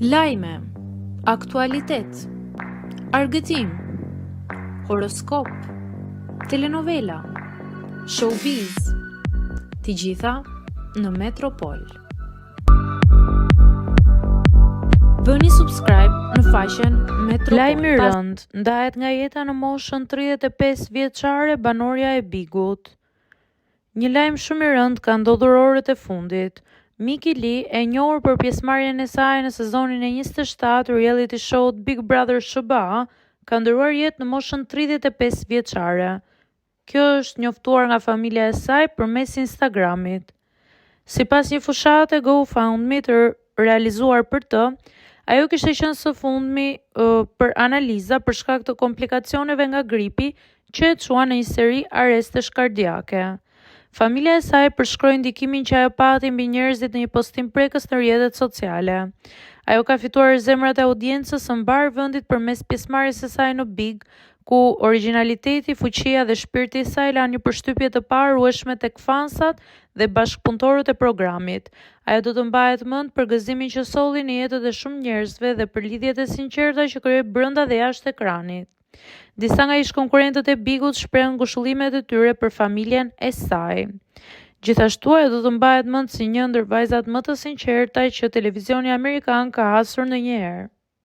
Lajme, aktualitet, argëtim, horoskop, telenovela, showbiz, të gjitha në Metropol. Bëni subscribe në faqen Metropol. Lajmi i rënd, ndahet nga jeta në moshën 35 vjeçare banorja e Bigut. Një lajm shumë i rënd ka ndodhur orët e fundit. Miki Lee, e njohur për pjesëmarrjen e saj në sezonin e 27 reality show-t Big Brother SHBA, ka ndëruar jetë në moshën 35 vjeçare. Kjo është njoftuar nga familja e saj përmes Instagramit. Sipas një fushate GoFundMe të realizuar për të, ajo kishte qenë së fundmi për analiza për shkak të komplikacioneve nga gripi që e çua në një seri arrestesh kardiake. Familja e saj përshkroi ndikimin që ajo pati mbi njerëzit në një postim prekës në rrjetet sociale. Ajo ka fituar zemrat e audiencës së mbar vendit përmes pjesëmarrjes së saj në Big, ku origjinaliteti, fuqia dhe shpirti i saj lanë një përshtypje të paharrueshme tek fansat dhe bashkëpunëtorët e programit. Ajo do të mbahet mend për gëzimin që solli në jetët e shumë njerëzve dhe për lidhjet e sinqerta që krijoi brenda dhe jashtë ekranit. Disa nga ish-konkurrentët e Bigut shprehen ngushëllimet e tyre për familjen e saj. Gjithashtu ajo do të mbahet mend si një ndër vajzat më të sinqerta që televizioni amerikan ka hasur ndonjëherë.